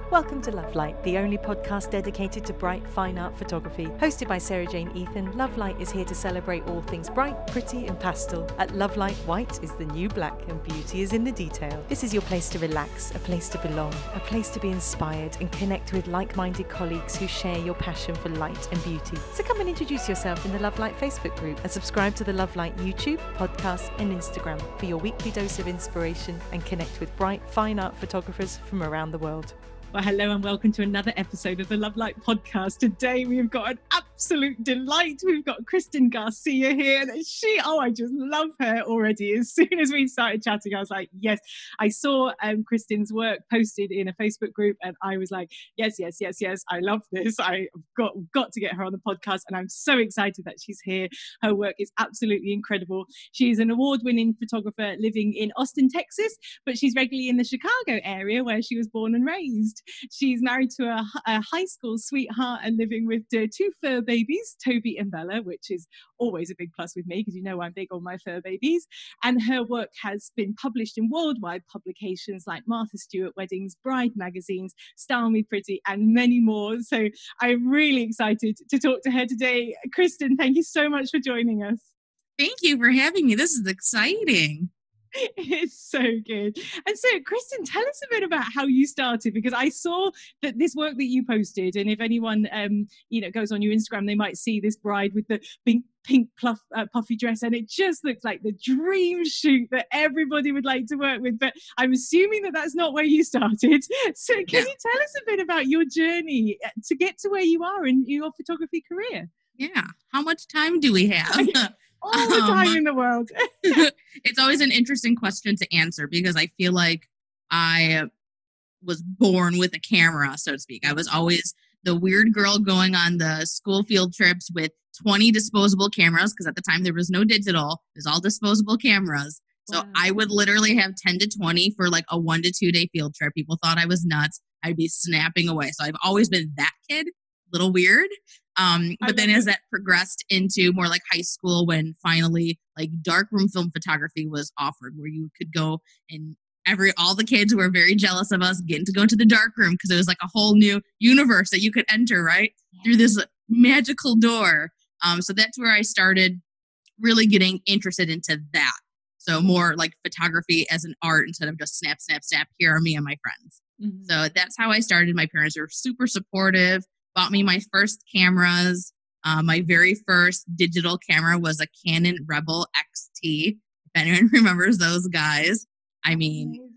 Welcome to Love Light, the only podcast dedicated to bright, fine art photography. Hosted by Sarah Jane Ethan, Love Light is here to celebrate all things bright, pretty and pastel. At Love Light, white is the new black and beauty is in the detail. This is your place to relax, a place to belong, a place to be inspired and connect with like-minded colleagues who share your passion for light and beauty. So come and introduce yourself in the Love Light Facebook group and subscribe to the Love Light YouTube, podcast and Instagram for your weekly dose of inspiration and connect with bright, fine art photographers from around the world. Well, hello and welcome to another episode of the Love Light podcast. Today we've got an absolute delight. We've got Kristin Garcia here, and I just love her already. As soon as we started chatting, I was like, yes. I saw Kristin's work posted in a Facebook group, and I was like, yes. I love this. I've got to get her on the podcast, and I'm so excited that she's here. Her work is absolutely incredible. She's an award-winning photographer living in Austin, Texas, but she's regularly in the Chicago area where she was born and raised. She's married to a high school sweetheart and living with two fur babies, Toby and Bella, which is always a big plus with me because you know I'm big on my fur babies. And her work has been published in worldwide publications like Martha Stewart Weddings, Bride magazines, Style Me Pretty, and many more. So I'm really excited to talk to her today. Kristin, thank you so much for joining us. Thank you for having me. This is exciting. It's so good. And so, Kristin, tell us a bit about how you started, because I saw that this work that you posted, and if anyone goes on your Instagram, they might see this bride with the pink puffy dress, and it just looks like the dream shoot that everybody would like to work with. But I'm assuming that that's not where you started. So can you tell us a bit about your journey to get to where you are in your photography career? Yeah. How much time do we have? All the time in the world. It's always an interesting question to answer because I feel like I was born with a camera, so to speak. I was always the weird girl going on the school field trips with 20 disposable cameras because at the time there was no digital. It was all disposable cameras. So wow. I would literally have 10 to 20 for like a 1 to 2 day field trip. People thought I was nuts. I'd be snapping away. So I've always been that kid, a little weird. But then as that progressed into more like high school, when finally like darkroom film photography was offered, where you could go and all the kids were very jealous of us getting to go to the darkroom because it was like a whole new universe that you could enter right through this magical door. So that's where I started really getting interested into that. So more like photography as an art instead of just snap, snap, snap. Here are me and my friends. Mm-hmm. So that's how I started. My parents were super supportive. Bought me my first cameras. My very first digital camera was a Canon Rebel XT. If anyone remembers those guys. I mean,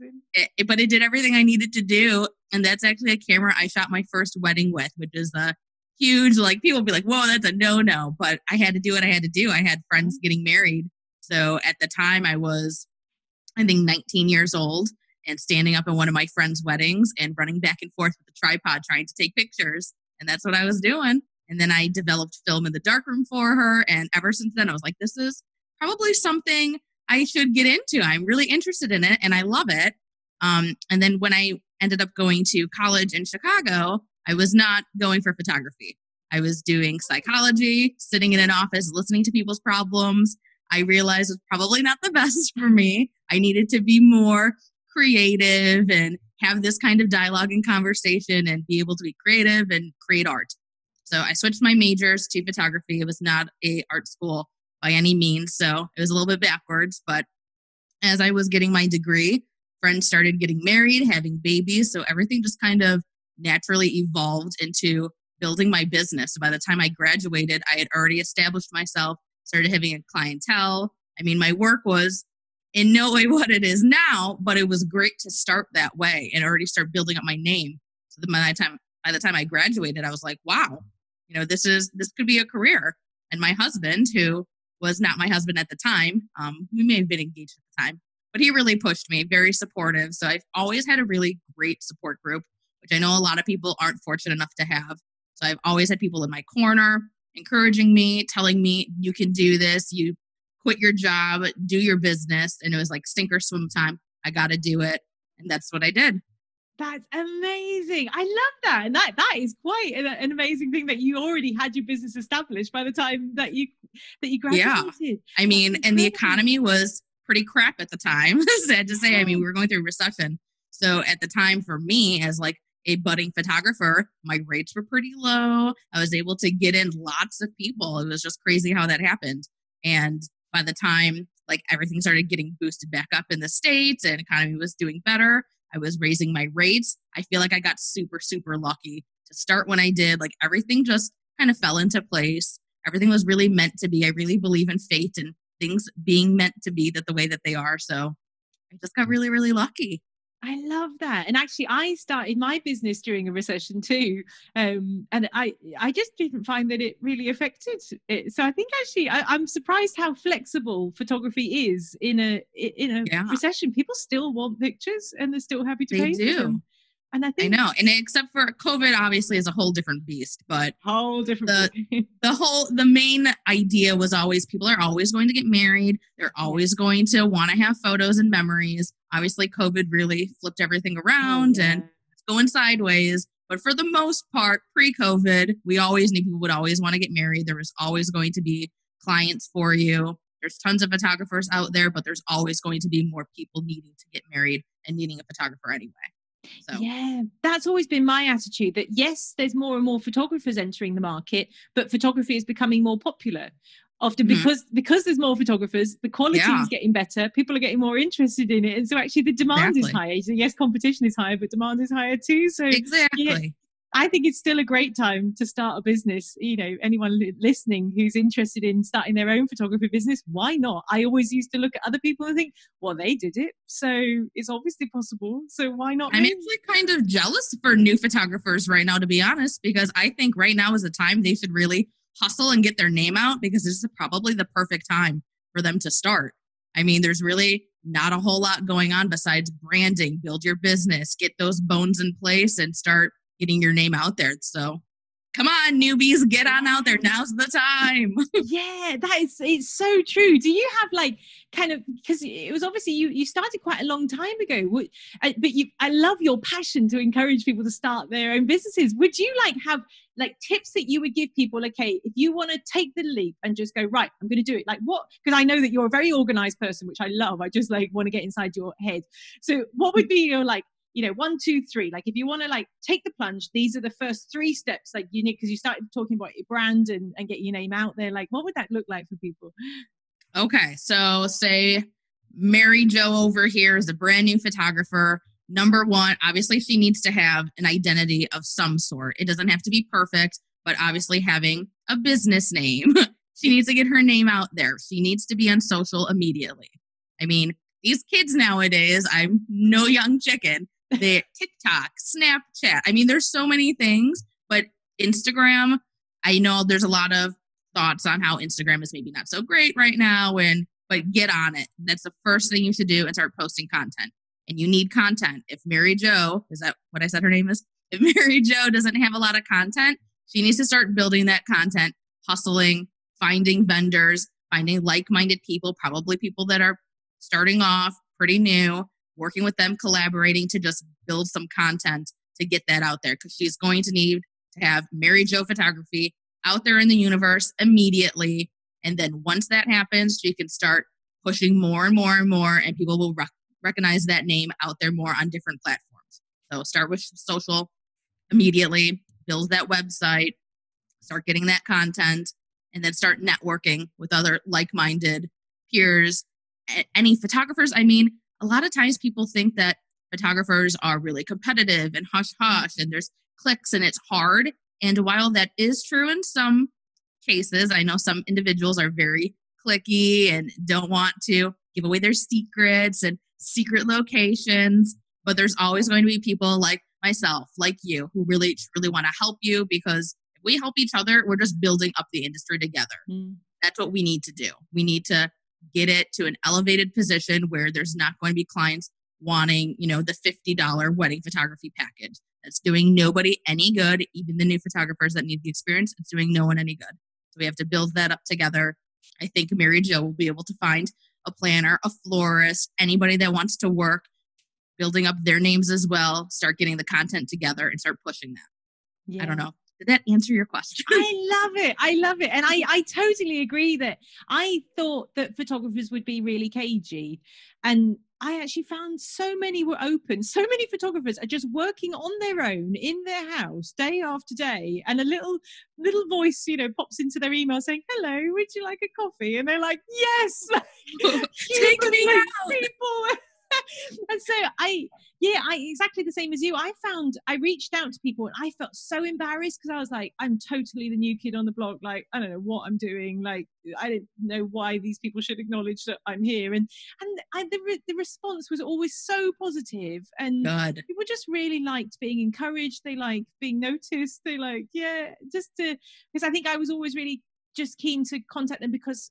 but it did everything I needed to do. And that's actually a camera I shot my first wedding with, which is a huge, like people be like, whoa, that's a no-no. But I had to do what I had to do. I had friends getting married. So at the time I was, I think 19 years old and standing up in one of my friends' weddings and running back and forth with the tripod trying to take pictures. And that's what I was doing. And then I developed film in the darkroom for her. And ever since then, I was like, this is probably something I should get into. I'm really interested in it and I love it. And then when I ended up going to college in Chicago, I was not going for photography. I was doing psychology, sitting in an office, listening to people's problems. I realized it was probably not the best for me. I needed to be more creative and have this kind of dialogue and conversation and be able to be creative and create art. So I switched my majors to photography. It was not a art school by any means. So it was a little bit backwards, but as I was getting my degree, friends started getting married, having babies. So everything just kind of naturally evolved into building my business. So by the time I graduated, I had already established myself, started having a clientele. I mean, my work was in no way what it is now, but it was great to start that way and already start building up my name. So by the time I graduated, I was like, wow, this could be a career. And my husband, who was not my husband at the time, we may have been engaged at the time, but he really pushed me, very supportive. So I've always had a really great support group, which I know a lot of people aren't fortunate enough to have. So I've always had people in my corner, encouraging me, telling me, you can do this, you quit your job, do your business. And it was like sink or swim time. I got to do it. And that's what I did. That's amazing. I love that. And that is quite an amazing thing that you already had your business established by the time that you graduated. Yeah. I mean, and the economy was pretty crap at the time. Sad to say. I mean, we were going through a recession. So at the time for me, as like a budding photographer, my rates were pretty low. I was able to get in lots of people. It was just crazy how that happened. And by the time like everything started getting boosted back up in the States and economy was doing better, I was raising my rates. I feel like I got super, super lucky to start when I did. Like everything just kind of fell into place. Everything was really meant to be. I really believe in fate and things being meant to be that the way that they are. So I just got really, really lucky. I love that. And actually, I started my business during a recession too. And I just didn't find that it really affected it. So I think actually, I'm surprised how flexible photography is in a recession. People still want pictures and they're still happy to pay for them. And I think I know. And except for COVID, obviously, is a whole different beast. But the main idea was always people are always going to get married. They're always going to want to have photos and memories. Obviously, COVID really flipped everything around and it's going sideways. But for the most part, pre-COVID, we always knew people would always want to get married. There was always going to be clients for you. There's tons of photographers out there, but there's always going to be more people needing to get married and needing a photographer anyway. So. Yeah, that's always been my attitude, that yes, there's more and more photographers entering the market, but photography is becoming more popular. Often because there's more photographers, the quality is getting better, people are getting more interested in it. And so actually the demand is higher. So yes, competition is higher, but demand is higher too. So exactly. I think it's still a great time to start a business. You know, anyone listening who's interested in starting their own photography business, why not? I always used to look at other people and think, well, they did it, so it's obviously possible. So why not? I'm actually kind of jealous for new photographers right now, to be honest, because I think right now is the time they should really hustle and get their name out, because this is probably the perfect time for them to start. I mean, there's really not a whole lot going on besides branding, build your business, get those bones in place and start getting your name out there. So come on, newbies, get on out there. Now's the time. Yeah, it's so true. Do you have like kind of, because it was obviously you started quite a long time ago, but I love your passion to encourage people to start their own businesses. Would you like have like tips that you would give people? Okay, if you want to take the leap and just go, right, I'm going to do it. Like what? Because I know that you're a very organized person, which I love. I just like want to get inside your head. So what would be your like, 1, 2, 3, like if you want to like take the plunge, these are the first 3 steps like you need, because you started talking about your brand and get your name out there. Like what would that look like for people? Okay, so say Mary Jo over here is a brand new photographer. Number 1, obviously she needs to have an identity of some sort. It doesn't have to be perfect, but obviously having a business name. She needs to get her name out there. She needs to be on social immediately. I mean, these kids nowadays, I'm no young chicken. They TikTok, Snapchat. I mean, there's so many things, but Instagram, I know there's a lot of thoughts on how Instagram is maybe not so great right now, but get on it. That's the first thing you should do, and start posting content. And you need content. If Mary Jo, is that what I said her name is? If Mary Jo doesn't have a lot of content, she needs to start building that content, hustling, finding vendors, finding like-minded people, probably people that are starting off pretty new, working with them, collaborating to just build some content to get that out there, because she's going to need to have Mary Jo photography out there in the universe immediately. And then once that happens, she can start pushing more and more and more, and people will recognize that name out there more on different platforms. So start with social immediately, build that website, start getting that content, and then start networking with other like-minded peers. Any photographers, I mean, a lot of times people think that photographers are really competitive and hush-hush and there's cliques and it's hard. And while that is true in some cases, I know some individuals are very cliquey and don't want to give away their secrets and secret locations. But there's always going to be people like myself, like you, who really, truly want to help you, because if we help each other, we're just building up the industry together. That's what we need to do. We need to get it to an elevated position where there's not going to be clients wanting, the $50 wedding photography package. That's doing nobody any good, even the new photographers that need the experience. It's doing no one any good. So we have to build that up together. I think Mary Jo will be able to find a planner, a florist, anybody that wants to work, building up their names as well, start getting the content together and start pushing that. Yeah. I don't know. Did that answer your question? I love it. And I totally agree that I thought that photographers would be really cagey. And I actually found so many were open. So many photographers are just working on their own in their house day after day. And a little voice, pops into their email saying, hello, would you like a coffee? And they're like, yes, take me out. People. And so I exactly the same as you. I reached out to people and I felt so embarrassed because I was like, I'm totally the new kid on the block. Like, I don't know what I'm doing. Like, I didn't know why these people should acknowledge that I'm here. And the response was always so positive. And God. people just really liked being encouraged. They liked being noticed. They like, because I think I was always really just keen to contact them because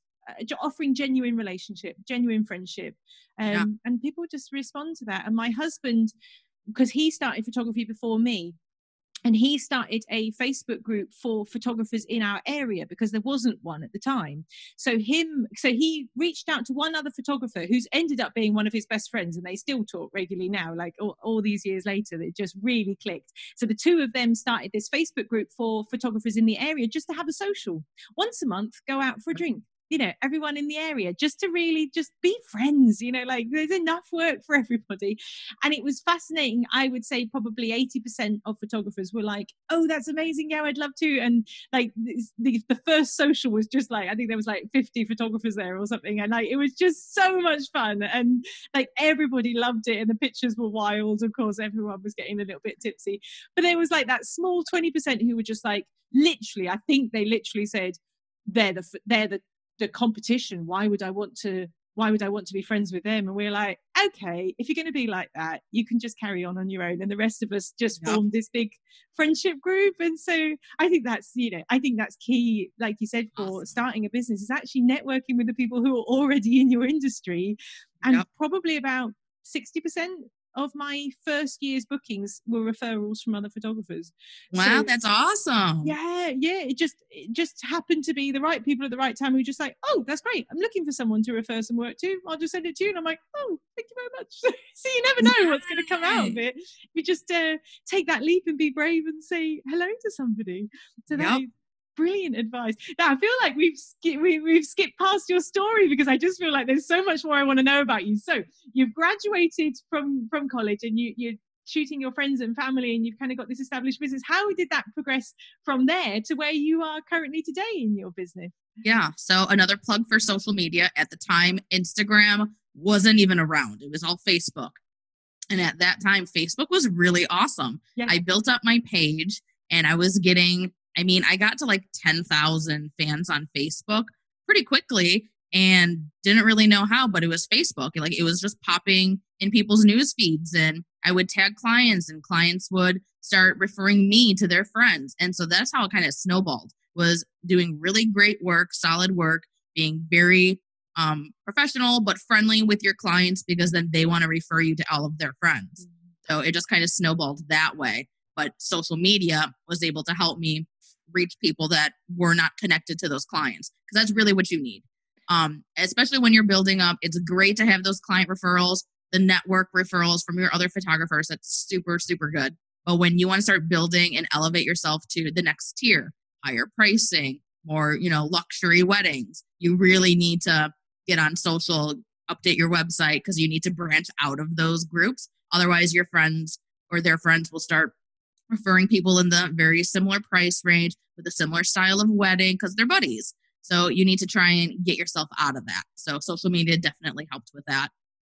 offering genuine relationship, genuine friendship, and people just respond to that. And my husband, because he started photography before me, and he started a Facebook group for photographers in our area because there wasn't one at the time. So he reached out to one other photographer who's ended up being one of his best friends, and they still talk regularly now, like all these years later. It just really clicked. So the two of them started this Facebook group for photographers in the area just to have a social. Once a month, go out for a drink. Everyone in the area, just to really just be friends, like there's enough work for everybody. And it was fascinating. I would say probably 80% of photographers were like, oh, that's amazing. Yeah, I'd love to. And like the first social was just like, I think there was like 50 photographers there or something. And like, it was just so much fun. And like everybody loved it. And the pictures were wild. Of course, everyone was getting a little bit tipsy. But there was like that small 20% who were just like, literally, I think they literally said, they're the competition. Why would I want to be friends with them? And we're like, okay, if you're going to be like that, you can just carry on your own. And the rest of us just formed this big friendship group. And so I think that's key, like you said, for starting a business, is actually networking with the people who are already in your industry. And probably about 60% of my first year's bookings were referrals from other photographers. Wow, so, that's awesome. Yeah. It just happened to be the right people at the right time who just like, oh, that's great. I'm looking for someone to refer some work to. I'll just send it to you. And I'm like, oh, thank you very much. So you never know what's going to come out of it. You just take that leap and be brave and say hello to somebody. So that is brilliant advice. Now I feel like we've skipped past your story because I just feel like there's so much more I want to know about you. So you've graduated from college and you're shooting your friends and family, and you've kind of got this established business. How did that progress from there to where you are currently today in your business? Yeah. So another plug for social media. At the time, Instagram wasn't even around. It was all Facebook. And at that time, Facebook was really awesome. Yeah. I built up my page and I was getting, I got to like 10,000 fans on Facebook pretty quickly and didn't really know how, but it was Facebook. Like it was just popping in people's news feeds, and I would tag clients and clients would start referring me to their friends. And so that's how it kind of snowballed, was doing really great work, solid work, being very professional, but friendly with your clients, because then they want to refer you to all of their friends. So it just kind of snowballed that way. But social media was able to help me reach people that were not connected to those clients, because that's really what you need. Especially when you're building up, it's great to have those client referrals, the network referrals from your other photographers. That's super, super good. But when you want to start building and elevate yourself to the next tier, higher pricing, more, luxury weddings, you really need to get on social, update your website, because you need to branch out of those groups. Otherwise, your friends or their friends will start referring people in the very similar price range with a similar style of wedding because they're buddies. So you need to try and get yourself out of that. So social media definitely helped with that.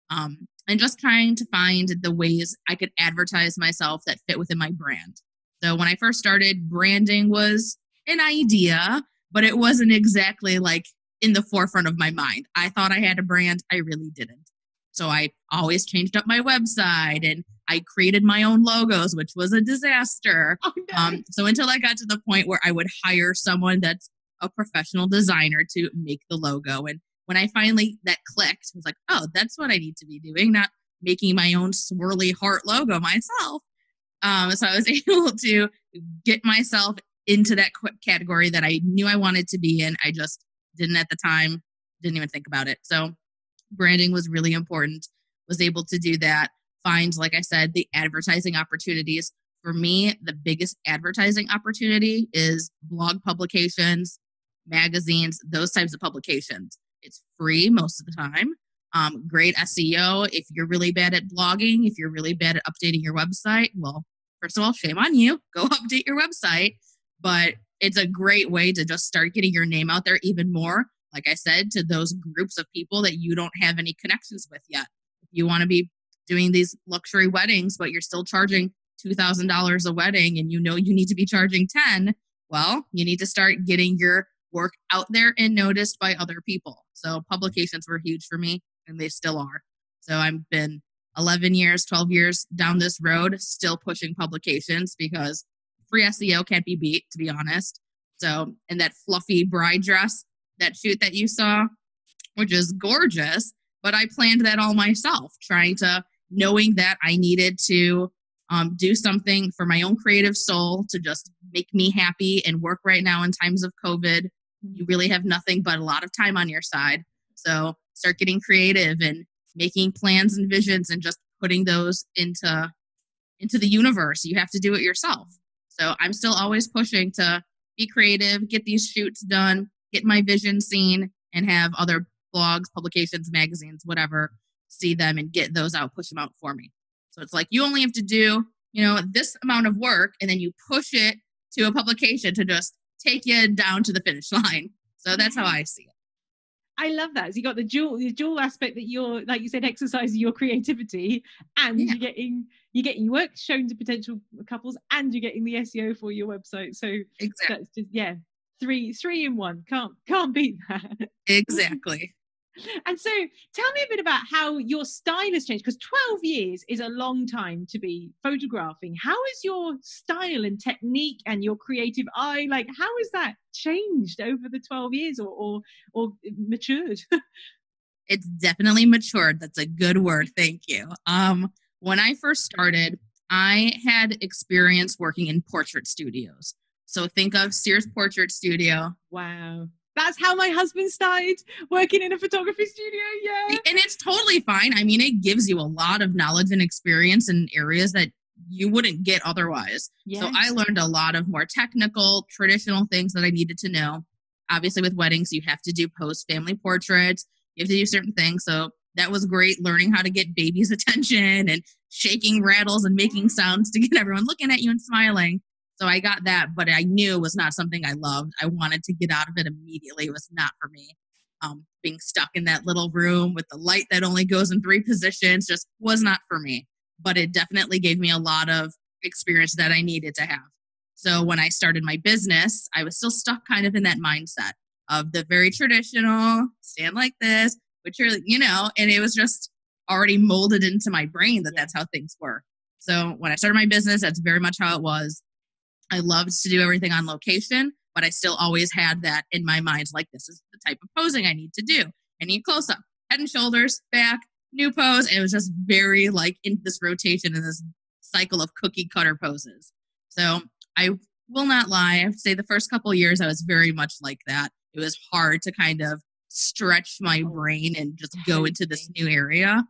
And just trying to find the ways I could advertise myself that fit within my brand. So when I first started, branding was an idea, but it wasn't exactly like in the forefront of my mind. I thought I had a brand. I really didn't. So I always changed up my website and I created my own logos, which was a disaster. Oh, no. So until I got to the point where I would hire someone that's a professional designer to make the logo. And when I finally, that clicked, I was like, oh, that's what I need to be doing, not making my own swirly heart logo myself. So I was able to get myself into that category that I knew I wanted to be in. I just didn't at the time, didn't even think about it. So branding was really important, was able to do that. Find, like I said, the advertising opportunities. For me, the biggest advertising opportunity is blog publications, magazines, those types of publications. It's free most of the time. Great SEO. If you're really bad at blogging, if you're really bad at updating your website, well, first of all, shame on you. Go update your website. But it's a great way to just start getting your name out there even more. Like I said, to those groups of people that you don't have any connections with yet. If you want to be doing these luxury weddings, but you're still charging $2,000 a wedding and you know you need to be charging 10, well, you need to start getting your work out there and noticed by other people. So publications were huge for me, and they still are. So I've been 11 years, 12 years down this road, still pushing publications because free SEO can't be beat, to be honest. So, and that fluffy bride dress, that shoot that you saw, which is gorgeous, but I planned that all myself, knowing that I needed to do something for my own creative soul to just make me happy and work right now in times of COVID. You really have nothing but a lot of time on your side. So start getting creative and making plans and visions and just putting those into the universe. You have to do it yourself. So I'm still always pushing to be creative, get these shoots done, get my vision seen, and have other blogs, publications, magazines, whatever, see them and get those out, push them out for me. So it's like you only have to do, this amount of work, and then you push it to a publication to just take you down to the finish line. So that's how I see it. I love that. So you got the dual aspect that you're, like you said, exercising your creativity, and you're getting your work shown to potential couples, and you're getting the SEO for your website. So exactly. That's just three in one. Can't beat that. Exactly. And so tell me a bit about how your style has changed, because 12 years is a long time to be photographing. How has your style and technique and your creative eye, how has that changed over the 12 years or matured? It's definitely matured. That's a good word. Thank you. When I first started, I had experience working in portrait studios. So think of Sears Portrait Studio. Wow. That's how my husband started working in a photography studio. Yeah. And it's totally fine. I mean, it gives you a lot of knowledge and experience in areas that you wouldn't get otherwise. Yeah. So I learned a lot of more technical, traditional things that I needed to know. Obviously, with weddings, you have to do post-family portraits. You have to do certain things. So that was great, learning how to get baby's attention and shaking rattles and making sounds to get everyone looking at you and smiling. So I got that, but I knew it was not something I loved. I wanted to get out of it immediately. It was not for me. Being stuck in that little room with the light that only goes in 3 positions just was not for me. But it definitely gave me a lot of experience that I needed to have. So when I started my business, I was still stuck kind of in that mindset of the very traditional, stand like this, which you're, and it was just already molded into my brain that that's how things were. So when I started my business, that's very much how it was. I loved to do everything on location, but I still always had that in my mind, like this is the type of posing I need to do. I need close up, head and shoulders, back, new pose. And it was just very in this rotation in this cycle of cookie cutter poses. So I will not lie. I have to say the first couple of years, I was very much like that. It was hard to kind of stretch my brain and just go into this new area.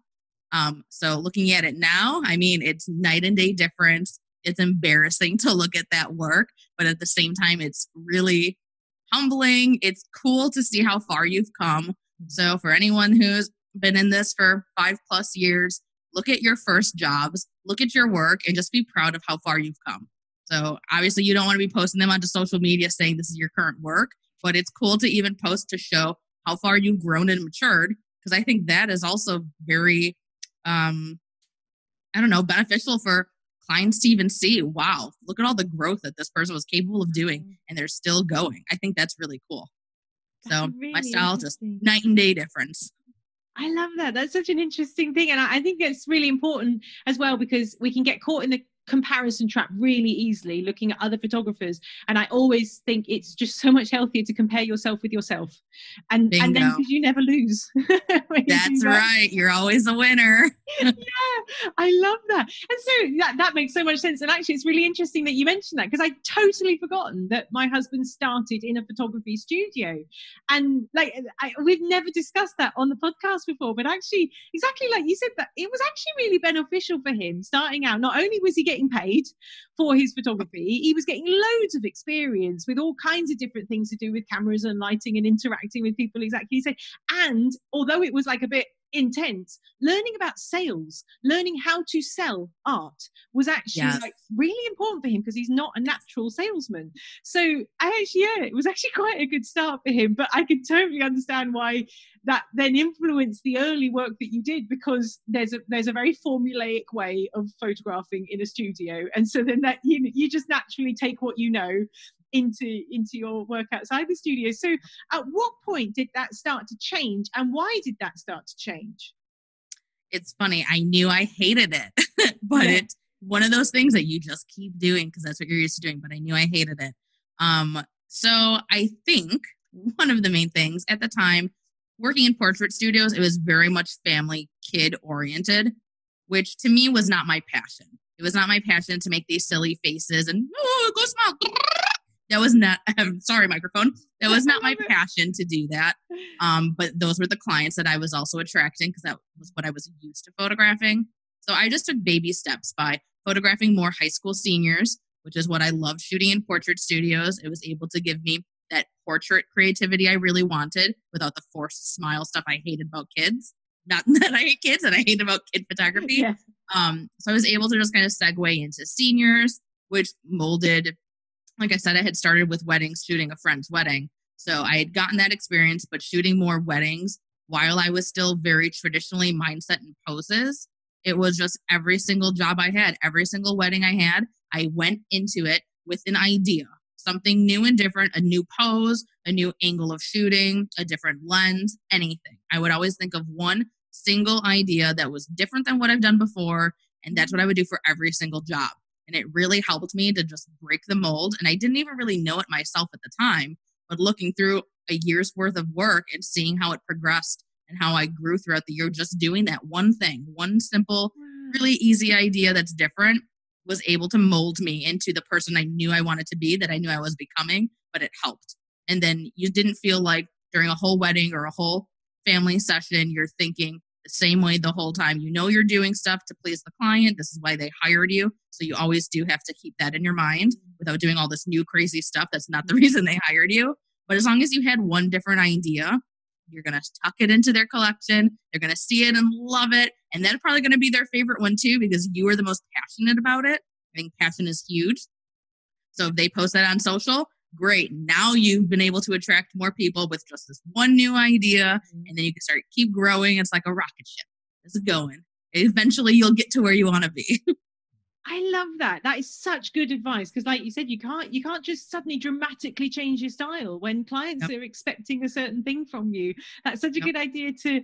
So looking at it now, I mean, it's night and day difference. It's embarrassing to look at that work, but at the same time, it's really humbling. It's cool to see how far you've come. So for anyone who's been in this for 5+ years, look at your first jobs, look at your work, and just be proud of how far you've come. So obviously you don't want to be posting them onto social media saying this is your current work, but it's cool to even post to show how far you've grown and matured, because I think that is also very, beneficial for clients to even see, wow, look at all the growth that this person was capable of doing and they're still going. I think that's really cool. So really my style, just night and day difference. I love that. That's such an interesting thing. And I think it's really important as well, because we can get caught in the comparison trap really easily looking at other photographers. And I always think it's just so much healthier to compare yourself with yourself. And then because you never lose. That's right. You're always a winner. Yeah, I love that. And so that makes so much sense. And actually, it's really interesting that you mentioned that, because I totally forgotten that my husband started in a photography studio. And we've never discussed that on the podcast before, but actually, exactly like you said, that it was actually really beneficial for him starting out. Not only was he getting paid for his photography, he was getting loads of experience with all kinds of different things to do with cameras and lighting and interacting with people, exactly you said. And although it was a bit intense. Learning about sales, learning how to sell art was actually like really important for him because he's not a natural salesman. So it was actually quite a good start for him, but I can totally understand why that then influenced the early work that you did, because there's a very formulaic way of photographing in a studio, and so then that you just naturally take what you know into your work outside the studio. So at what point did that start to change, and why did that start to change? It's funny, I knew I hated it, but it's one of those things that you just keep doing because that's what you're used to doing, but I knew I hated it. So I think one of the main things at the time, working in portrait studios, it was very much family kid oriented, which to me was not my passion. It was not my passion to make these silly faces and go smile. That was not, sorry, microphone. That was not my passion to do that. But those were the clients that I was also attracting because that was what I was used to photographing. So I just took baby steps by photographing more high school seniors, which is what I loved shooting in portrait studios. It was able to give me that portrait creativity I really wanted without the forced smile stuff I hated about kids. Not that I hate kids and I hate about kid photography. Yeah. So I was able to just kind of segue into seniors, which molded, like I said, I had started with weddings, shooting a friend's wedding. So I had gotten that experience, but shooting more weddings while I was still very traditionally mindset and poses. It was just every single job I had, every single wedding I had, I went into it with an idea. Something new and different, a new pose, a new angle of shooting, a different lens, anything. I would always think of one single idea that was different than what I've done before, and that's what I would do for every single job. And it really helped me to just break the mold. And I didn't even really know it myself at the time, but looking through a year's worth of work and seeing how it progressed and how I grew throughout the year, just doing that one thing, one simple, really easy idea that's different, was able to mold me into the person I knew I wanted to be, that I knew I was becoming, but it helped. And then you didn't feel like during a whole wedding or a whole family session, you're thinking the same way the whole time. You know you're doing stuff to please the client. This is why they hired you. So you always do have to keep that in your mind without doing all this new crazy stuff. That's not the reason they hired you. But as long as you had one different idea, you're going to tuck it into their collection. They're going to see it and love it. And that's probably going to be their favorite one too, because you are the most passionate about it. I think passion is huge. So if they post that on social, great. Now you've been able to attract more people with just this one new idea. And then you can keep growing. It's like a rocket ship. It's going. Eventually you'll get to where you want to be. I love that. That is such good advice, because like you said, you can't just suddenly dramatically change your style when clients are expecting a certain thing from you. That's such a good idea to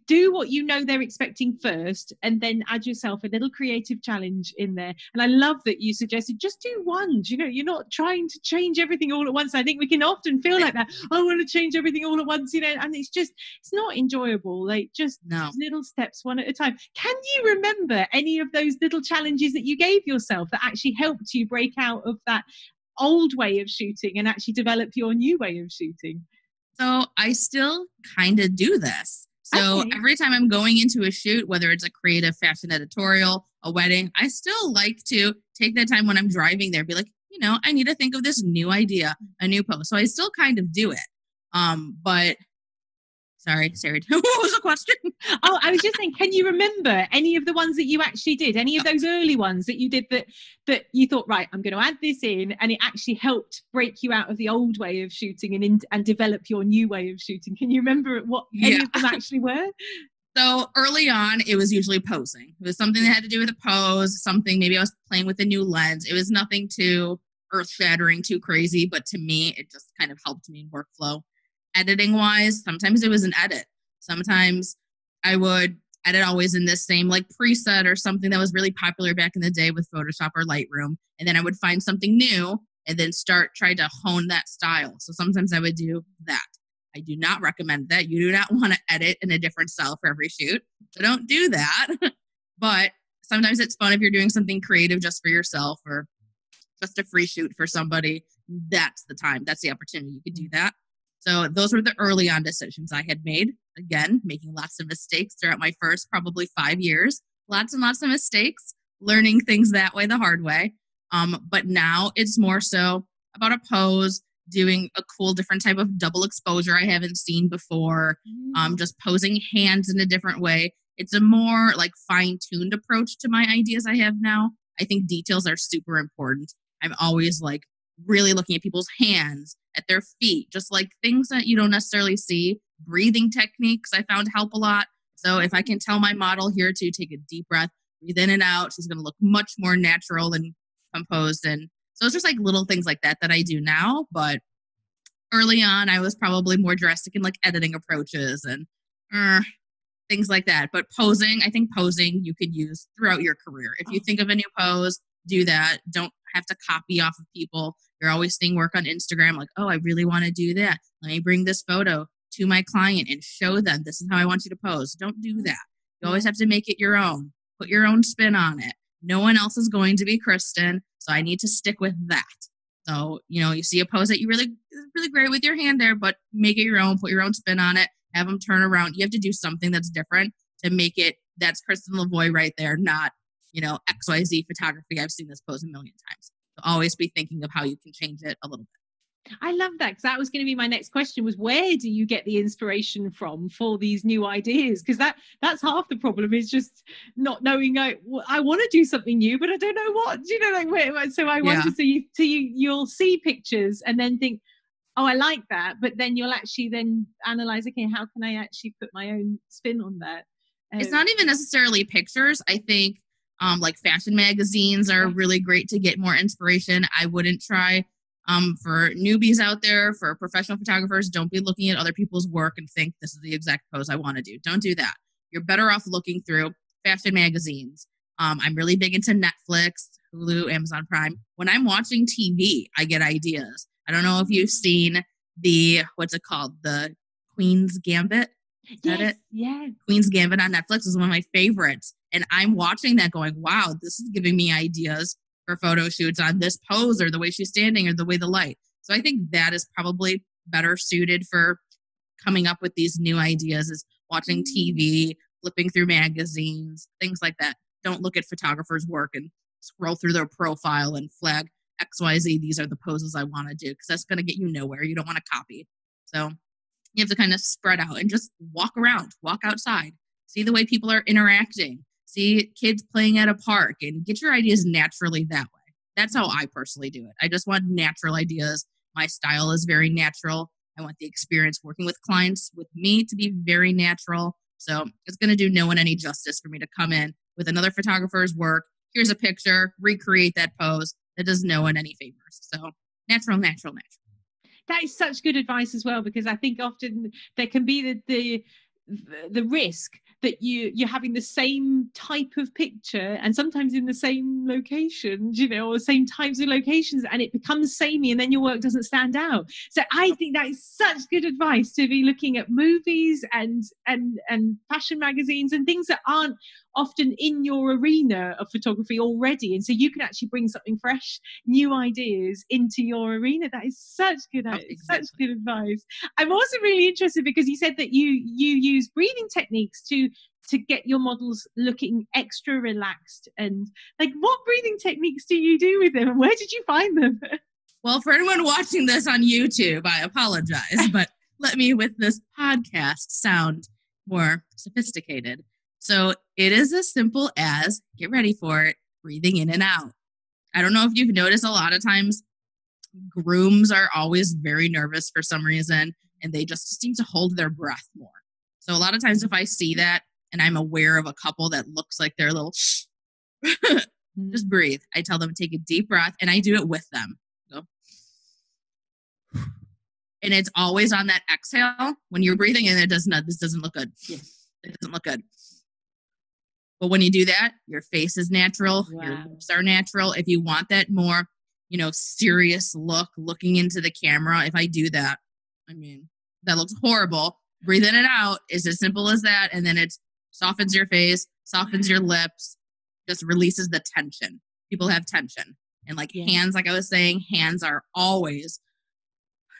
do what you know they're expecting first, and then add yourself a little creative challenge in there. And I love that you suggested just do one. You know, you're not trying to change everything all at once. I think we can often feel like that. I want to change everything all at once, you know, and it's not enjoyable. Like just little steps, one at a time. Can you remember any of those little challenges that you gave yourself that actually helped you break out of that old way of shooting and actually develop your new way of shooting? So I still kind of do this. So every time I'm going into a shoot, whether it's a creative fashion editorial, a wedding, I still like to take that time when I'm driving there, be like, you know, I need to think of this new idea, a new post. So I still kind of do it. But sorry, Sarah, what was the question? Oh, I was just saying, can you remember any of the ones that you actually did? Any of those early ones that you did that you thought, right, I'm going to add this in, and it actually helped break you out of the old way of shooting and develop your new way of shooting? Can you remember what any of them actually were? So early on, it was usually posing. It was something that had to do with a pose, something maybe I was playing with a new lens. It was nothing too earth-shattering, too crazy, but to me, it just kind of helped me in workflow. Editing wise, sometimes it was an edit. Sometimes I would edit always in this same like preset or something that was really popular back in the day with Photoshop or Lightroom. And then I would find something new and then try to hone that style. So sometimes I would do that. I do not recommend that. You do not want to edit in a different style for every shoot. So don't do that. But sometimes it's fun if you're doing something creative just for yourself or just a free shoot for somebody. That's the time. That's the opportunity. You could do that. So those were the early on decisions I had made. Again, making lots of mistakes throughout my first probably 5 years. Lots and lots of mistakes, learning things that way, the hard way. But now it's more so about a pose, doing a cool different type of double exposure I haven't seen before, just posing hands in a different way. It's a more like fine-tuned approach to my ideas I have now. I think details are super important. I'm always like really looking at people's hands, at their feet, just like things that you don't necessarily see. Breathing techniques I found help a lot. So if I can tell my model here to take a deep breath, breathe in and out, she's going to look much more natural and composed. And so it's just like little things like that I do now. But early on, I was probably more drastic in like editing approaches and things like that. But posing, I think posing you could use throughout your career. If you think of a new pose, do that. Don't have to copy off of people. You're always seeing work on Instagram like, oh, I really want to do that. Let me bring this photo to my client and show them this is how I want you to pose. Don't do that. You always have to make it your own. Put your own spin on it. No one else is going to be Kristin, so I need to stick with that. So, you see a pose that you really great with your hand there, but make it your own. Put your own spin on it. Have them turn around. You have to do something that's different to make it, that's Kristin Voie right there, not, XYZ photography. I've seen this pose a million times. So always be thinking of how you can change it a little bit. I love that, because that was going to be my next question, was where do you get the inspiration from for these new ideas? Because that's half the problem, is just not knowing. I want to do something new, but I don't know what. So I wonder. So you'll see pictures and then think, oh, I like that, but then you'll actually then analyze, okay, how can I actually put my own spin on that? It's not even necessarily pictures. I think like fashion magazines are really great to get more inspiration. I wouldn't try. For newbies out there, for professional photographers, don't be looking at other people's work and think this is the exact pose I want to do. Don't do that. You're better off looking through fashion magazines. I'm really big into Netflix, Hulu, Amazon Prime. When I'm watching TV, I get ideas. I don't know if you've seen what's it called? The Queen's Gambit. Is that it? Yeah. Queen's Gambit on Netflix is one of my favorites. And I'm watching that going, wow, this is giving me ideas for photo shoots on this pose or the way she's standing or the way the light. So I think that is probably better suited for coming up with these new ideas, is watching TV, flipping through magazines, things like that. Don't look at photographers' work and scroll through their profile and flag XYZ. These are the poses I want to do, because that's going to get you nowhere. You don't want to copy. So you have to kind of spread out and just walk around, walk outside, see the way people are interacting. See kids playing at a park and get your ideas naturally that way. That's how I personally do it. I just want natural ideas. My style is very natural. I want the experience working with clients with me to be very natural. So it's going to do no one any justice for me to come in with another photographer's work. Here's a picture, recreate that pose. That does no one any favors. So natural. That is such good advice as well, because I think often there can be the risk that you're having the same type of picture and sometimes in the same locations, or the same types of locations, and it becomes samey and then your work doesn't stand out. So I think that is such good advice, to be looking at movies and fashion magazines and things that aren't often in your arena of photography already, and so you can actually bring something fresh, new ideas into your arena. That is such good advice. I'm also really interested, because you said that you use breathing techniques to get your models looking extra relaxed, and like, what breathing techniques do you do with them, and where did you find them? Well, for anyone watching this on YouTube, I apologize, but let me, with this podcast, sound more sophisticated. So it is as simple as, get ready for it, breathing in and out. I don't know if you've noticed, a lot of times grooms are always very nervous for some reason, and they just seem to hold their breath more. So a lot of times if I see that and I'm aware of a couple that looks like they're a little, just breathe. I tell them to take a deep breath, and I do it with them. Go. And it's always on that exhale. When you're breathing in, this doesn't look good. It doesn't look good. But when you do that, your face is natural, your lips are natural. If you want that more, serious look, looking into the camera, if I do that, that looks horrible. Breathe in and out is as simple as that. And then it softens your face, softens your lips, just releases the tension. People have tension. And hands, like I was saying, hands are always,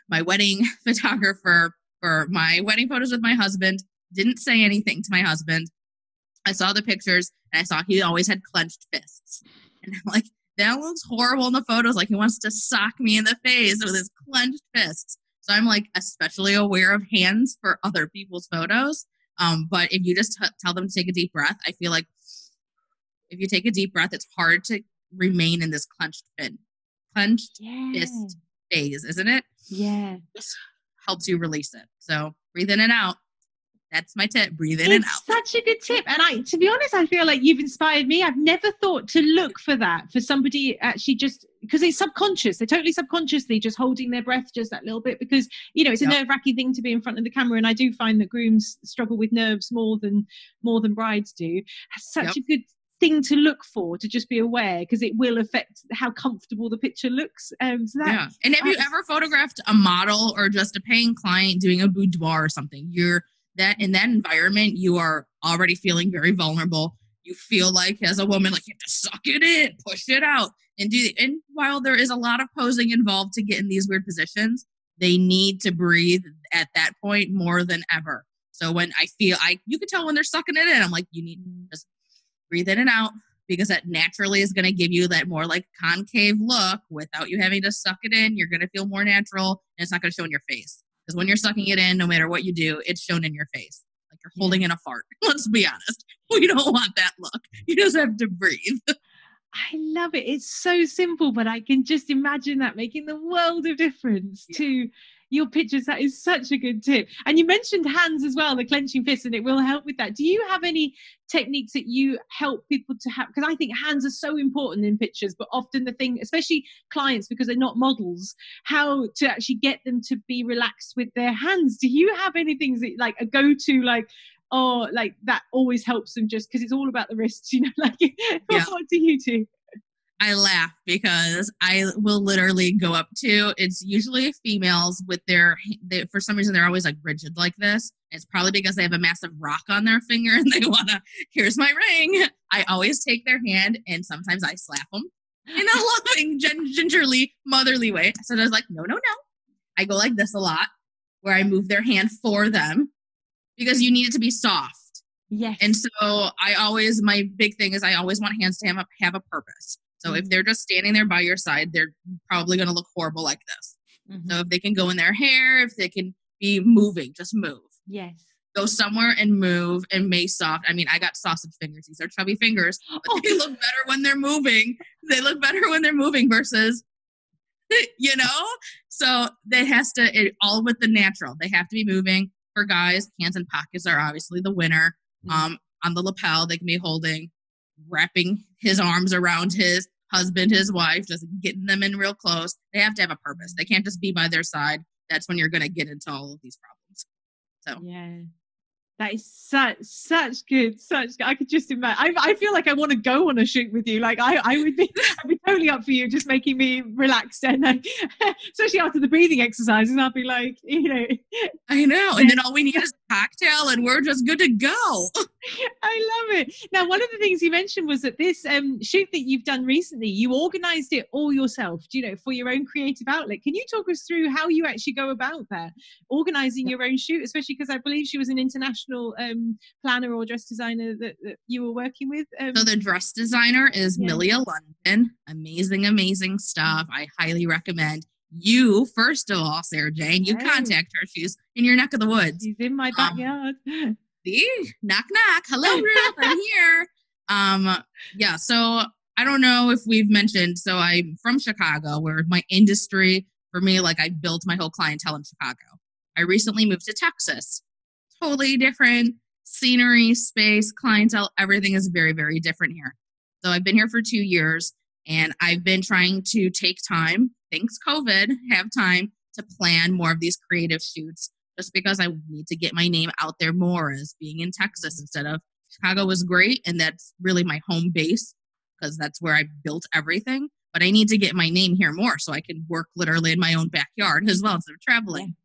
my wedding photographer for my wedding photos with my husband didn't say anything to my husband. I saw the pictures and I saw he always had clenched fists. And I'm like, that looks horrible in the photos. Like he wants to sock me in the face with his clenched fists. So I'm like especially aware of hands for other people's photos. But if you just tell them to take a deep breath, I feel like if you take a deep breath, it's hard to remain in this clenched fist phase, isn't it? Yeah. This helps you release it. So breathe in and out. That's my tip. Breathe in and out. Such a good tip. And to be honest, I feel like you've inspired me. I've never thought to look for that, for somebody actually just, because it's subconscious. They're totally subconsciously just holding their breath just that little bit because, you know, it's a nerve-wracking thing to be in front of the camera. And I do find that grooms struggle with nerves more than brides do. It's such a good thing to look for, to just be aware, because it will affect how comfortable the picture looks. And have you ever photographed a model or just a paying client doing a boudoir or something? In that environment, you are already feeling very vulnerable. You feel like as a woman, like you have to suck it in, push it out, and and while there is a lot of posing involved to get in these weird positions, they need to breathe at that point more than ever. So when you can tell when they're sucking it in, I'm like, you need to just breathe in and out, because that naturally is going to give you that more like concave look without you having to suck it in. You're going to feel more natural, and it's not going to show in your face. Because when you're sucking it in, no matter what you do, it's shown in your face. Like you're holding in a fart. Let's be honest. We don't want that look. You just have to breathe. I love it. It's so simple, but I can just imagine that making the world of difference to your pictures. That is such a good tip. And you mentioned hands as well, the clenching fists, and it will help with that. Do you have any techniques that you help people to have? Because I think hands are so important in pictures, but often the thing, especially clients, because they're not models, how to actually get them to be relaxed with their hands. Do you have any things that like a go-to, like, oh, like that always helps them, just because it's all about the wrists, you know, like what do you do? I laugh because I will literally go up to, it's usually females with for some reason, they're always like rigid like this. It's probably because they have a massive rock on their finger and they want to, here's my ring. I always take their hand and sometimes I slap them in a loving, gingerly, motherly way. So I was like, no. I go like this a lot, where I move their hand for them because you need it to be soft. Yes. And so my big thing is I always want hands to have a purpose. So if they're just standing there by your side, they're probably going to look horrible like this. Mm-hmm. So if they can go in their hair, if they can be moving, just move. Yes. Go somewhere and move and make soft. I mean, I got sausage fingers. These are chubby fingers, but they look better when they're moving. They look better when they're moving versus, you know? So all with the natural. They have to be moving. For guys, hands in pockets are obviously the winner. Mm-hmm. On the lapel, they can be holding, wrapping his arms around his husband, his wife, just getting them in real close. They have to have a purpose. They can't just be by their side. That's when you're going to get into all of these problems. So that is such good. I could just imagine. I feel like I want to go on a shoot with you. Like I'd be totally up for you, just making me relaxed, and especially after the breathing exercises, I'll be like, you know. I know. And then all we need is a cocktail, and we're just good to go. I love it. Now, one of the things you mentioned was that this shoot that you've done recently, you organized it all yourself, you know, for your own creative outlet. Can you talk us through how you actually go about that, organizing your own shoot, especially because I believe she was an international planner or dress designer that you were working with? So the dress designer is Milia London. Amazing stuff. I highly recommend you, first of all, Sarah Jane, you contact her. She's in your neck of the woods. She's in my backyard. See? Knock. Hello, Ruth. I'm here. So I don't know if we've mentioned, so I'm from Chicago, where my industry, for me, like I built my whole clientele in Chicago. I recently moved to Texas. Totally different scenery, space, clientele, everything is very, very different here. So I've been here for 2 years, and I've been trying to take time, thanks COVID, have time to plan more of these creative shoots, just because I need to get my name out there more as being in Texas instead of Chicago was great, and that's really my home base because that's where I built everything. But I need to get my name here more so I can work literally in my own backyard as well instead of traveling.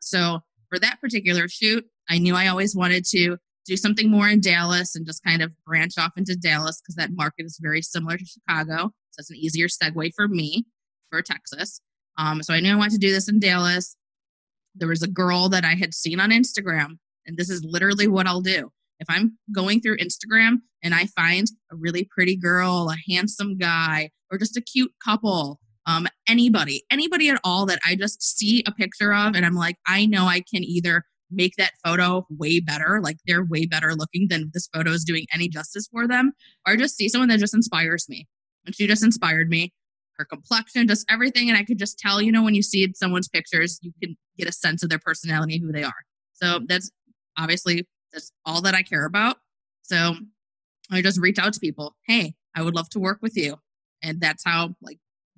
So for that particular shoot, I knew I always wanted to do something more in Dallas and just kind of branch off into Dallas because that market is very similar to Chicago. So it's an easier segue for me for Texas. So I knew I wanted to do this in Dallas. There was a girl that I had seen on Instagram, and this is literally what I'll do. If I'm going through Instagram and I find a really pretty girl, a handsome guy, or just a cute couple, anybody at all that I just see a picture of and I'm like, I know I can either make that photo way better, like they're way better looking than this photo is doing any justice for them, or just see someone that just inspires me. And she just inspired me. Her complexion, just everything. And I could just tell, when you see someone's pictures, you can get a sense of their personality, who they are. So that's all that I care about. So I just reach out to people. Hey, I would love to work with you. And that's how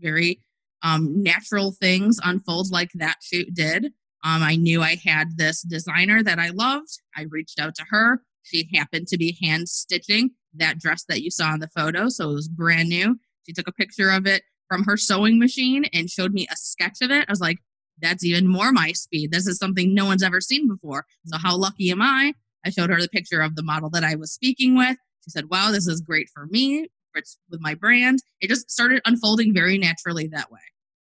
very natural things unfold like that shoot did. I knew I had this designer that I loved. I reached out to her. She happened to be hand stitching that dress that you saw in the photo. So it was brand new. She took a picture of it from her sewing machine and showed me a sketch of it. I was like, that's even more my speed. This is something no one's ever seen before. So how lucky am I? I showed her the picture of the model that I was speaking with. She said, wow, this is great for me. It's with my brand. It just started unfolding very naturally that way.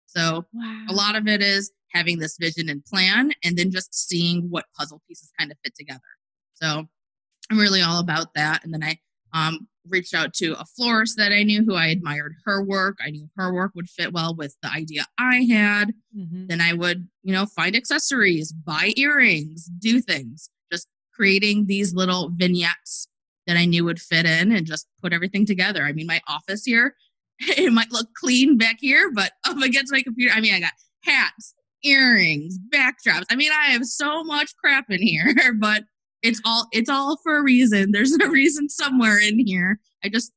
So A lot of it is having this vision and plan and then just seeing what puzzle pieces kind of fit together. So I'm really all about that. And then I reached out to a florist that I knew who I admired her work. I knew her work would fit well with the idea I had. Mm-hmm. Then I would, find accessories, buy earrings, do things, just creating these little vignettes that I knew would fit in and just put everything together. I mean, my office here, it might look clean back here, but up against my computer, I got hats, earrings, backdrops. I have so much crap in here, but it's all for a reason. There's a reason somewhere in here. I just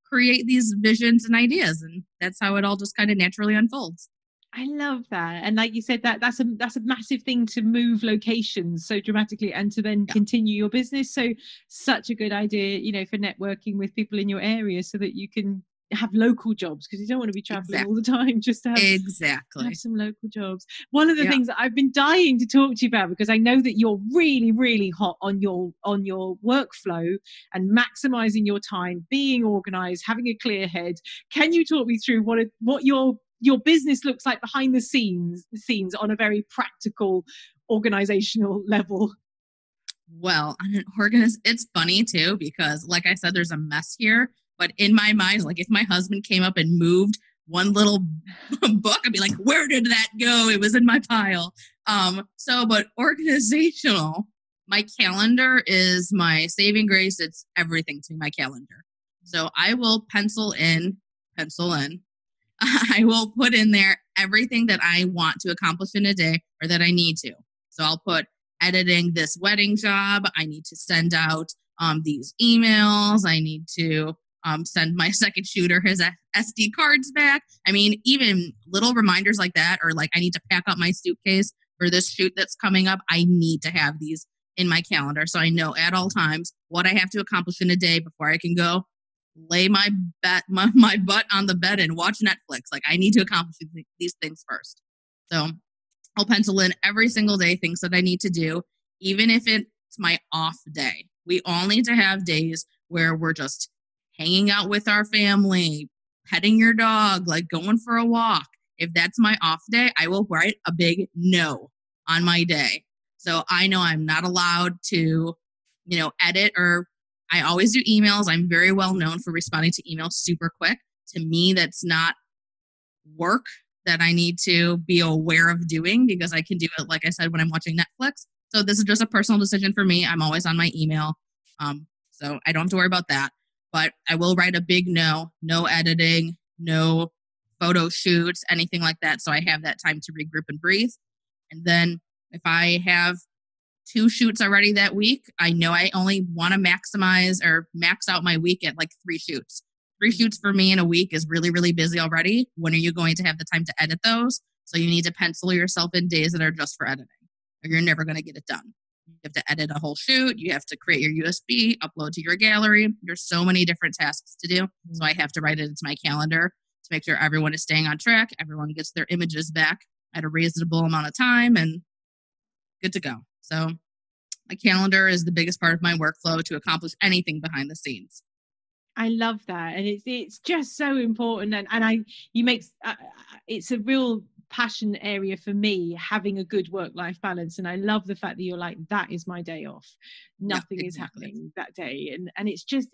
create these visions and ideas, and that's how it all just kind of naturally unfolds. I love that. And like you said, that's a massive thing to move locations so dramatically and to then continue your business. So such a good idea, for networking with people in your area so that you can have local jobs, because you don't want to be traveling all the time, just to have some local jobs. One of the things that I've been dying to talk to you about, because I know that you're really, really hot on your workflow and maximizing your time, being organized, having a clear head. Can you talk me through what your business looks like behind the scenes on a very practical organizational level? Well, it's funny too, because like I said, there's a mess here. But in my mind, if my husband came up and moved one little book, I'd be like, where did that go? It was in my pile. But organizational, my calendar is my saving grace. It's everything to my calendar. So I will pencil in. I will put in there everything that I want to accomplish in a day or that I need to. So I'll put editing this wedding job. I need to send out these emails. I need to send my second shooter his SD cards back. Even little reminders like that, or I need to pack up my suitcase for this shoot that's coming up. I need to have these in my calendar so I know at all times what I have to accomplish in a day before I can go lay my butt on the bed and watch Netflix. I need to accomplish these things first. So I'll pencil in every single day things that I need to do, even if it's my off day. We all need to have days where we're just hanging out with our family, petting your dog, going for a walk. If that's my off day, I will write a big no on my day. So I know I'm not allowed to, edit, or I always do emails. I'm very well known for responding to emails super quick. To me, that's not work that I need to be aware of doing, because I can do it, like I said, when I'm watching Netflix. So this is just a personal decision for me. I'm always on my email. So I don't have to worry about that. But I will write a big no editing, no photo shoots, anything like that. So I have that time to regroup and breathe. And then if I have 2 shoots already that week, I know I only want to maximize or max out my week at 3 shoots. 3 shoots for me in a week is really, really busy already. When are you going to have the time to edit those? So you need to pencil yourself in days that are just for editing, or you're never going to get it done. You have to edit a whole shoot. You have to create your USB, upload to your gallery. There's so many different tasks to do. So I have to write it into my calendar to make sure everyone is staying on track. Everyone gets their images back at a reasonable amount of time and good to go. So my calendar is the biggest part of my workflow to accomplish anything behind the scenes. I love that. And it's just so important. And you make it's a real passion area for me, having a good work-life balance. And I love the fact that you're like, that is my day off. Nothing is happening that day. And it's just,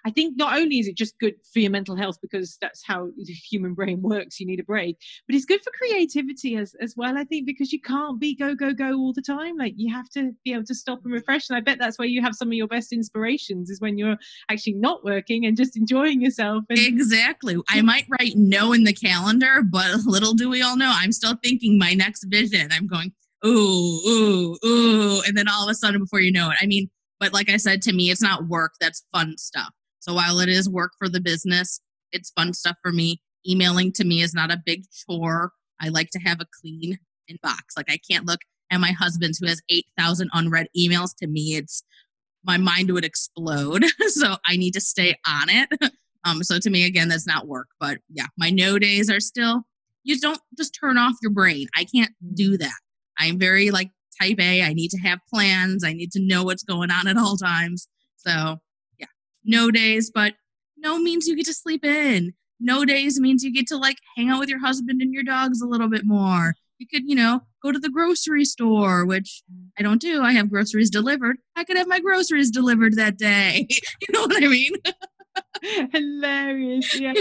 I think not only is it just good for your mental health, because that's how the human brain works, you need a break, but it's good for creativity as well, I think, because you can't be go all the time. Like, you have to be able to stop and refresh. And I bet that's where you have some of your best inspirations, is when you're actually not working and just enjoying yourself. And exactly. I might write no in the calendar, but little do we all know, I'm still thinking my next vision. I'm going, ooh. And then all of a sudden, before you know it, I mean, but like I said, to me, it's not work. That's fun stuff. So while it is work for the business, it's fun stuff for me. Emailing to me is not a big chore. I like to have a clean inbox. Like, I can't look at my husband's, who has 8,000 unread emails. To me, my mind would explode. So I need to stay on it. So to me, again, that's not work. But yeah, my no days are still, you don't just turn off your brain. I can't do that. I'm very like type A. I need to have plans. I need to know what's going on at all times. So yeah, no days, but no means you get to sleep in. No days means you get to like hang out with your husband and your dogs a little bit more. You could, go to the grocery store, which I don't do. I have groceries delivered. I could have my groceries delivered that day. You know what I mean? Hilarious. Yeah.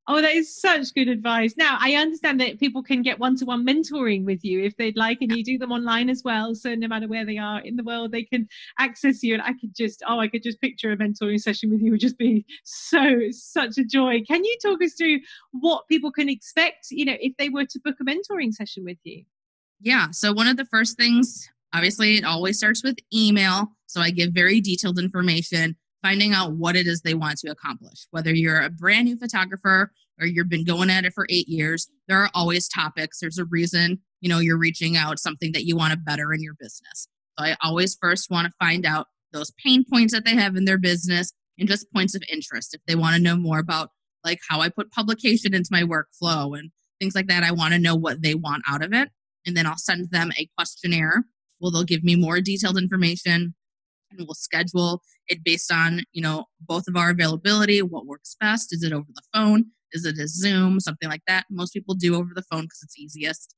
Oh, that is such good advice. Now, I understand that people can get one-to-one mentoring with you if they'd like, and you do them online as well. So no matter where they are in the world, they can access you. And I could just picture a mentoring session with you would just be such a joy. Can you talk us through what people can expect, if they were to book a mentoring session with you? Yeah. So one of the first things, obviously, it always starts with email. So I give very detailed information, finding out what it is they want to accomplish. Whether you're a brand new photographer or you've been going at it for 8 years, there are always topics. There's a reason, you're reaching out, something that you want to better in your business. So I always first want to find out those pain points that they have in their business and just points of interest. If they want to know more about like how I put publication into my workflow and things like that, I want to know what they want out of it. And then I'll send them a questionnaire. Well, they'll give me more detailed information, and we'll schedule it based on, both of our availability, what works best. Is it over the phone? Is it a Zoom? Something like that. Most people do over the phone because it's easiest.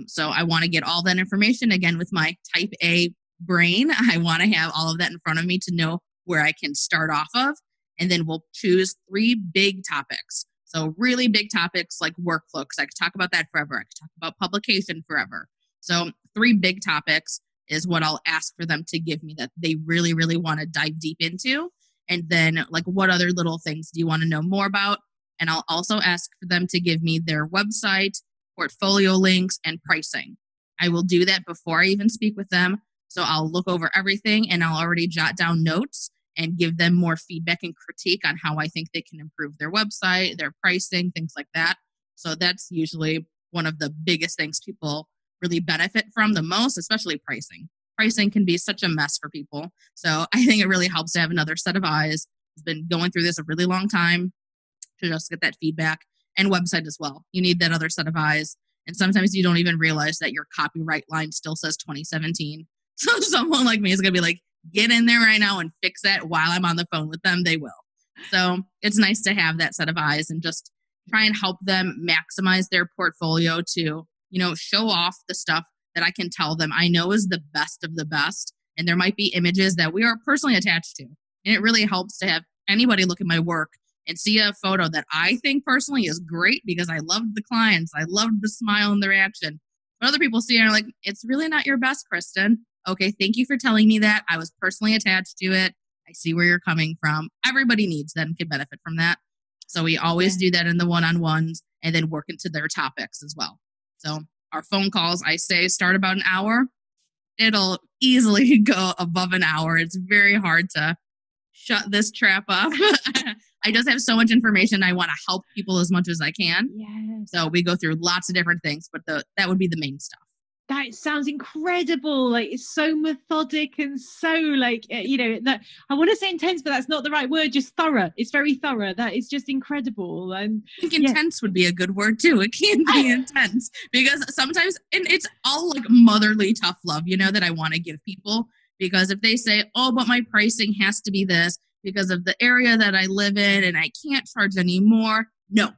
So I want to get all that information. Again, with my type A brain, I want to have all of that in front of me to know where I can start off of. And then we'll choose 3 big topics. So really big topics like workflow, because I could talk about that forever. I could talk about publication forever. So 3 big topics is what I'll ask for them to give me that they really, really want to dive deep into. And then like, what other little things do you want to know more about? And I'll also ask for them to give me their website, portfolio links, and pricing. I will do that before I even speak with them. So I'll look over everything and I'll already jot down notes and give them more feedback and critique on how I think they can improve their website, their pricing, things like that. So that's usually one of the biggest things people really benefit from the most, especially pricing. Pricing can be such a mess for people. So I think it really helps to have another set of eyes who's been going through this a really long time to just get that feedback, and website as well. You need that other set of eyes. And sometimes you don't even realize that your copyright line still says 2017. So someone like me is going to be like, get in there right now and fix that while I'm on the phone with them. They will. So it's nice to have that set of eyes and just try and help them maximize their portfolio to, show off the stuff that I can tell them I know is the best of the best. And there might be images that we are personally attached to. And it really helps to have anybody look at my work and see a photo that I think personally is great because I loved the clients. I loved the smile and the reaction. But other people see it and are like, it's really not your best, Kristin. Okay, thank you for telling me that. I was personally attached to it. I see where you're coming from. Everybody needs that and can benefit from that. So we always do that in the one-on-ones and then work into their topics as well. So our phone calls, I say, start about an hour. It'll easily go above an hour. It's very hard to shut this trap up. I just have so much information. I want to help people as much as I can. Yes. So we go through lots of different things, but that would be the main stuff. That sounds incredible. Like, it's so methodic and so that I want to say intense, but that's not the right word. Just thorough. It's very thorough. That is just incredible. And I think intense would be a good word too. It can be intense because sometimes, and it's all like motherly tough love, that I want to give people, because if they say, oh, but my pricing has to be this because of the area that I live in and I can't charge any more. No,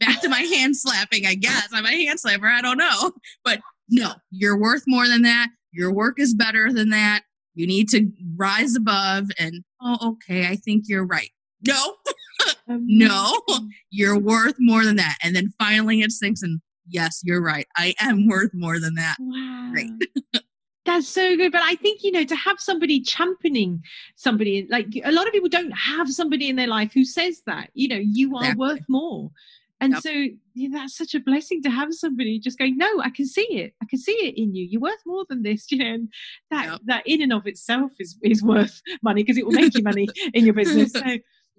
back to my hand slapping, I guess. I'm a hand slapper. I don't know. But no, you're worth more than that. Your work is better than that. You need to rise above and, okay, I think you're right. No, no, you're worth more than that. And then finally it sinks in, yes, you're right. I am worth more than that. Wow. Great. That's so good. But I think, to have somebody championing somebody, like a lot of people don't have somebody in their life who says that, you are worth more. And so that's such a blessing to have somebody just going, no, I can see it. I can see it in you. You're worth more than this, and that in and of itself is worth money because it will make you money in your business. So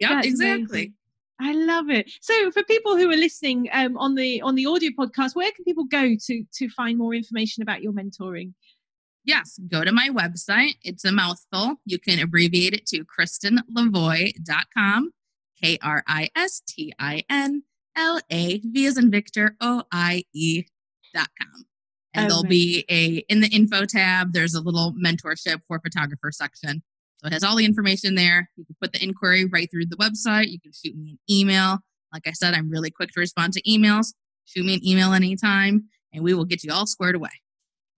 exactly. Amazing. I love it. So for people who are listening on the audio podcast, where can people go to find more information about your mentoring? Yes, go to my website. It's a mouthful. You can abbreviate it to KristinLavoie.com, KristinLaV as in Victor, OIE.com. And there'll be in the info tab, there's a little mentorship for photographer section. So it has all the information there. You can put the inquiry right through the website. You can shoot me an email. Like I said, I'm really quick to respond to emails. Shoot me an email anytime, and we will get you all squared away.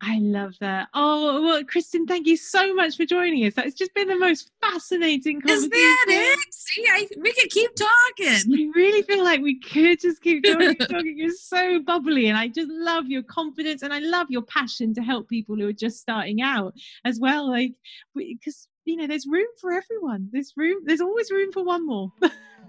I love that. Oh, well, Kristin, thank you so much for joining us. It's just been the most fascinating conversation. Is that it? See, we could keep talking. I really feel like we could just keep talking. You're so bubbly, and I just love your confidence, and I love your passion to help people who are just starting out as well. Like, because there's room for everyone. There's always room for one more.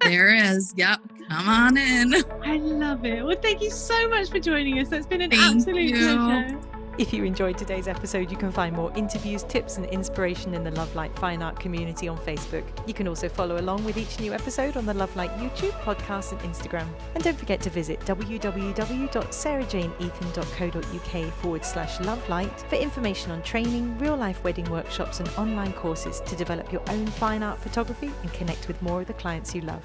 There is. Yep. Come on in. I love it. Well, thank you so much for joining us. That's been an absolute pleasure. If you enjoyed today's episode, you can find more interviews, tips and inspiration in the Love Light Fine Art community on Facebook. You can also follow along with each new episode on the Love Light YouTube, podcast and Instagram. And don't forget to visit www.sarahjaneethan.co.uk/lovelight for information on training, real-life wedding workshops and online courses to develop your own fine art photography and connect with more of the clients you love.